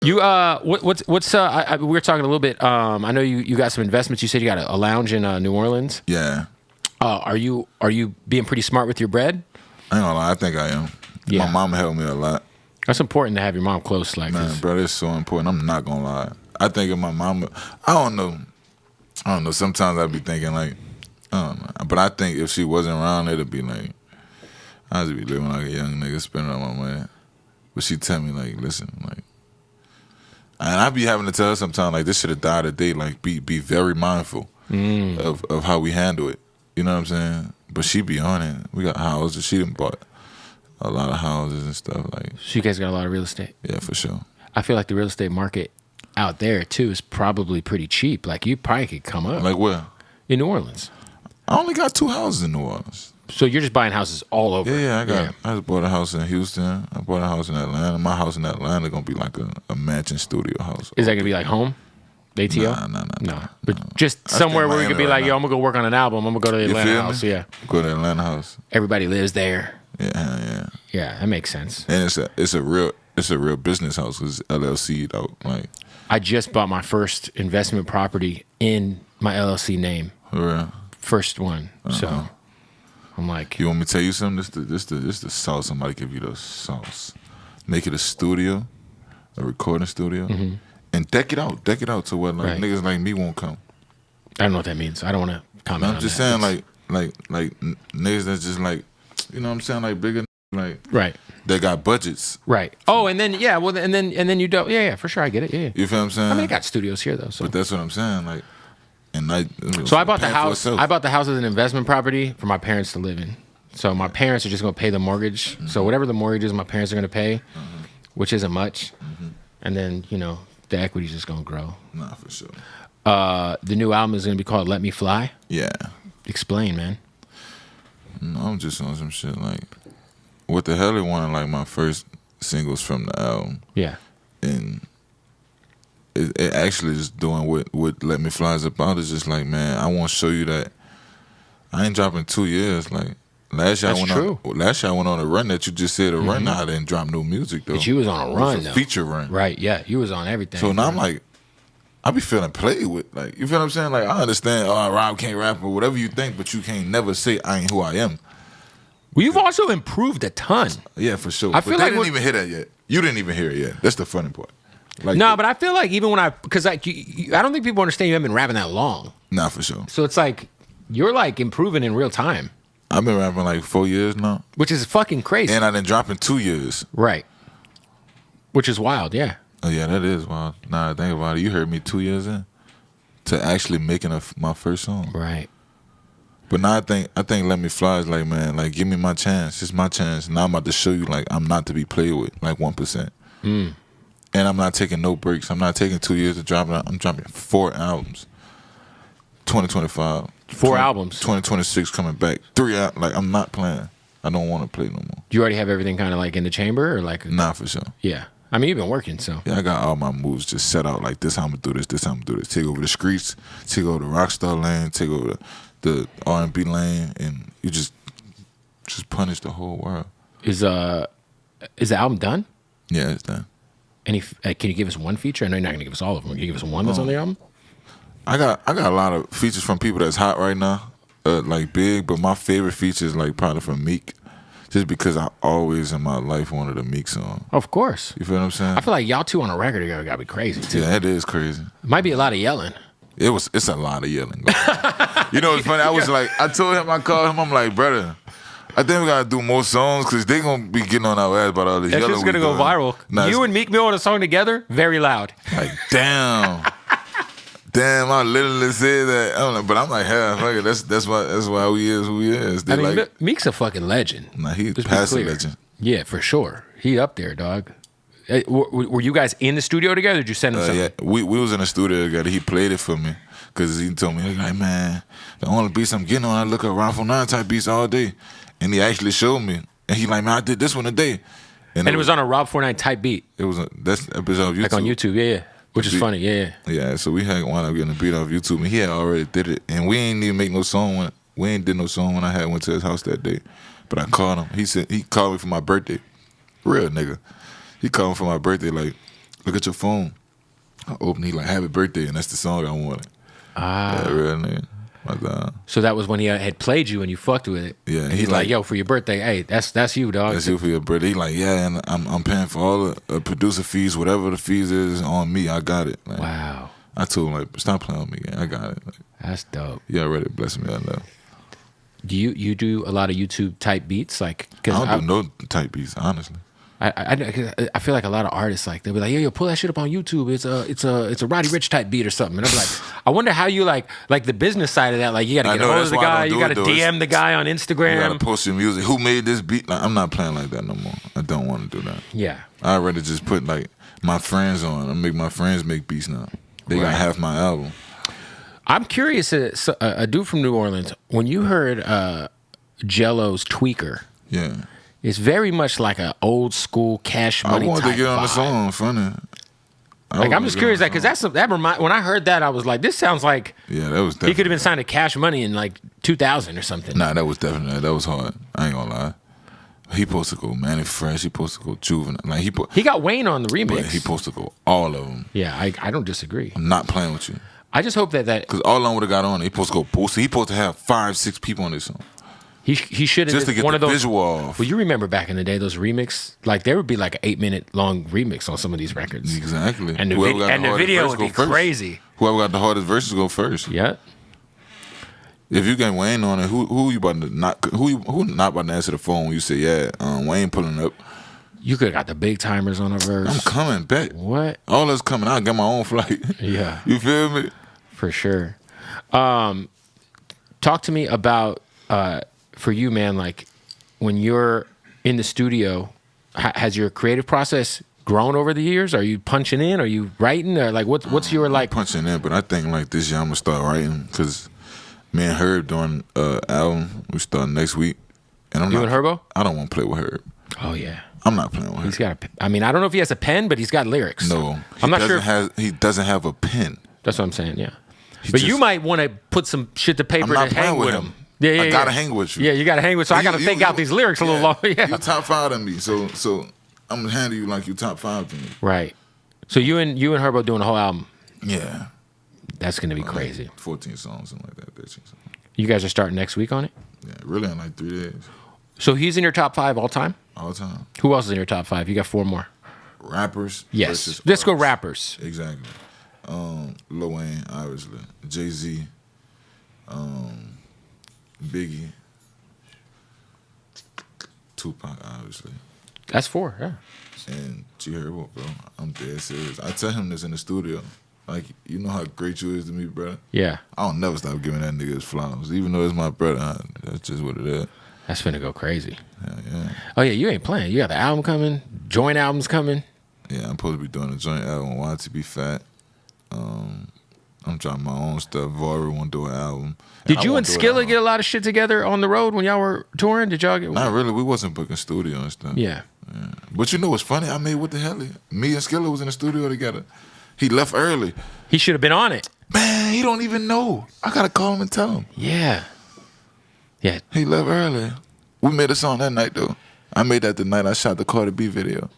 You what's we were talking a little bit. I know you got some investments. You said you got a lounge in New Orleans. Yeah. Are you being pretty smart with your bread? I ain't gonna lie, I think I am. Yeah. My mom helped me a lot. That's important to have your mom close like Man, this. bro, it's so important. I'm not gonna lie. I think if my mom, I don't know. Sometimes I'd be thinking like, I don't know. But I think if she wasn't around, it'd be like, I'd just be living like a young nigga, spending all my money. But she tell me like, listen, like, and I be having to tell her sometimes like, this should have died today. Like, be very mindful of how we handle it. You know what I'm saying? But she be on it. We got houses. She done bought a lot of houses and stuff. Like, So you guys got a lot of real estate. yeah, for sure. I feel like the real estate market out there too is probably pretty cheap. Like you probably could come up Like where? in New Orleans. I only got 2 houses in New Orleans. So you're just buying houses all over. Yeah, I just bought a house in Houston. I bought a house in Atlanta. My house in Atlanta gonna be like a mansion studio house. Is that gonna be like home? ATO? Nah. But just somewhere where we could be like, yo, I'm gonna go work on an album. I'm gonna go to the Atlanta house. Yeah. Go to the Atlanta house. Everybody lives there. Yeah. Yeah, that makes sense. And it's a real business house. It's LLC though. Like, I just bought my first investment property in my LLC name. for real. First one. So I'm like, You want me to tell you something? This the sauce. Somebody give you the sauce. Make it a studio, a recording studio, and deck it out to where like Right. niggas like me won't come. I don't know what that means. I don't want to comment. I'm just saying like niggas that's just like, you know what I'm saying, like bigger like right. they got budgets. Right. Oh, and then and then you don't. Yeah, for sure. I get it. Yeah. You feel what I'm saying? I mean, I got studios here though. So. But that's what I'm saying. Like, and like, So I bought the paying for house. itself. I bought the house as an investment property for my parents to live in. So my parents are just going to pay the mortgage. So whatever the mortgage is, my parents are going to pay, which isn't much. And then the equity's just going to grow. Nah, for sure. The new album is going to be called "Let Me Fly." Yeah. Explain, man. No, I'm just on some shit like, what the hell? It one of like my first singles from the album, Yeah. and it actually just doing what "Let Me Fly" is about. It's just like, man, I want to show you that I ain't dropping 2 years. Like last year, That's I went on a run that you just said a run. I didn't drop no music though. But you was on a run, It was a though. feature run, Right. Yeah. You was on everything. So now I'm like, I be feeling played with. Like, you feel what I'm saying? Like, I understand, Rob can't rap or whatever you think, but you can't never say I ain't who I am. Well, you've also improved a ton. Yeah, for sure. I feel but like they didn't even hear that yet. You didn't even hear it yet. That's the funny part. Like, No, but I feel like even when because like I don't think people understand you haven't been rapping that long. Nah, for sure. So it's like you're like improving in real time, I've been rapping like 4 years now, which is fucking crazy. and I done dropped in 2 years. Right. Which is wild, yeah. Oh yeah, that is wild. Nah, think about it. You heard me 2 years in to actually making my first song. Right. But now I think "Let Me Fly" is like, man, like give me my chance. It's my chance. Now I'm about to show you like I'm not to be played with, like 1%. And I'm not taking no breaks. I'm not taking 2 years to drop it. I'm dropping 4 albums. 2025. 4 albums. 2026 coming back. 3 out. Like, I'm not playing. I don't want to play no more. Do you already have everything kind of like in the chamber or like? Nah, for sure. Yeah. I mean, you've been working, so. Yeah, I got all my moves just set out. Like, this how I'm going to do this how I'm going to do this. Take over the streets, take over the rockstar lane, take over the R&B lane, and you just punish the whole world. Is the album done? Yeah, it's done. Any? Can you give us one feature? I know you're not going to give us all of them. Can you give us one that's on the album? I got a lot of features from people that's hot right now, like big, but my favorite feature is like probably from Meek. Just because I always in my life wanted a Meek song. Of course. You feel what I'm saying? I feel like y'all two on a record together got to be crazy, too. Yeah, it is crazy. It might be a lot of yelling. It's a lot of yelling. You know what's funny? I was like, I told him, I called him, I'm like, brother, I think we gotta do more songs because they gonna be getting on our ass about all this That yelling. shit's gonna go viral. Nah, you and Meek Mill on a song together, very loud. like, damn. Damn, I literally said that. But I'm like, hell, fuck it. That's why we is who he is. I mean, like, Meek's a fucking legend. nah, he's Just be past a clear. legend. Yeah, for sure. He up there, dog. Were you guys in the studio together? Or did you send him something? Yeah, we was in the studio together. He played it for me because he told me, he was like, man, the only beats I'm getting on, I look at Rob49 type beats all day. And he actually showed me. And he like, man, I did this one today. And it was on a Rob49 type beat. It was that's episode of YouTube. Like on YouTube, yeah. Which is funny, yeah. Yeah, so we had wound up getting a beat off YouTube, and he had already did it. And we ain't even make no song we ain't did no song when I went to his house that day. But I called him. He called me for my birthday. Real nigga. He called me for my birthday like look at your phone. I open, he like, happy birthday, and that's the song I wanted. Ah. Yeah, real nigga. But, so that was when he had played you and you fucked with it. Yeah, and he's like, yo, for your birthday, hey, that's you, dog. That's you for your birthday. He like, yeah, and I'm paying for all the producer fees, whatever the fees is on me, I got it. Like, wow. I told him, like, stop playing with me, man. I got it. Like, that's dope. You already blessed me, I know. Do you do a lot of YouTube type beats? Like, I don't do no type beats, honestly. I feel like a lot of artists, like, they'll be like, yo, pull that shit up on YouTube. It's a Roddy Ricch type beat or something. And I'm like, I wonder how you like the business side of that. Like, you got to get a hold of the guy. You got to DM the guy on Instagram. You got to post your music. Who made this beat? Like, I'm not playing like that no more. I don't want to do that. Yeah. I'd rather just put like my friends on. I make my friends make beats now. They got half my album. I'm curious, a dude from New Orleans, when you heard Jello's Tweaker. Yeah. It's very much like an old school Cash Money type I wanted to get on vibe. the song, funny. Like, I'm just curious, like, because when I heard that, I was like, this sounds like that was definitely, he could have been signed to Cash Money in like 2000 or something. Nah, that was hard. I ain't gonna lie. He supposed to go Manny Fresh. He supposed to go Juvenile. Like he got Wayne on the remix. He supposed to go all of them. Yeah, I don't disagree. I'm not playing with you. I just hope that because all of them would have got on. He supposed to go Boosie. He supposed to have 5-6 people on this song. He should have just to get one the of those visual off. Well, you remember back in the day those remix, like there would be like an 8-minute long remix on some of these records. Exactly. And the video would be crazy. Whoever got the hardest verses go first. Yeah. If you get Wayne on it, who you about to not who not about to answer the phone when you say Wayne pulling up? You could have got the big timers on a verse. I'm coming back. What? All that's coming. I'll get my own flight. Yeah. You feel me? For sure. Talk to me about for you, man, like when you're in the studio, has your creative process grown over the years? Are you punching in? Are you writing? Or like what's your like? I'm punching in, but I think like this year I'm gonna start writing because me and Herb doing album. We start next week, and and Herbo? I don't want to play with Herb. Oh yeah. I'm not playing with Herb. He's got I don't know if he has a pen, but he's got lyrics. No, I'm not sure. He doesn't have a pen. That's what I'm saying. Yeah, but you might want to put some shit to paper and hang with him. Yeah, I gotta hang with you. Yeah, you gotta hang with. So I gotta think out these lyrics a little longer. Yeah, you top 5 to me, so I'm gonna handle you like you top 5 to me. Right. So you and Herbo doing a whole album. Yeah, that's gonna be crazy. 14 songs, something like that. 13 songs. You guys are starting next week on it. Yeah, really in like 3 days. So he's in your top 5 all time. All time. Who else is in your top 5? You got 4 more. Rappers. Yes. Let's go rappers. Exactly. Lil Wayne, obviously. Jay-Z. Biggie. Tupac, obviously. That's 4, yeah. And you heard what, bro? I'm dead serious. I tell him this in the studio. Like, you know how great you is to me, bro? Yeah. I don't never stop giving that nigga his flowers. Even though it's my brother, that's just what it is. That's finna go crazy. Yeah. Oh, yeah, you ain't playing. You got the album coming. Joint album's coming. Yeah, I'm supposed to be doing a joint album. Want to be fat. I'm trying my own stuff. Vori want to do an album. Did you and Skilla get a lot of shit together on the road when y'all were touring? Did y'all get? Not really. We wasn't booking studio and stuff. Yeah. But you know what's funny? I mean, what the hell? Me and Skilla was in the studio together. He left early. He should have been on it. Man, he don't even know. I gotta call him and tell him. Yeah. Yeah. He left early. We made a song that night though. I made that the night I shot the Cardi B video.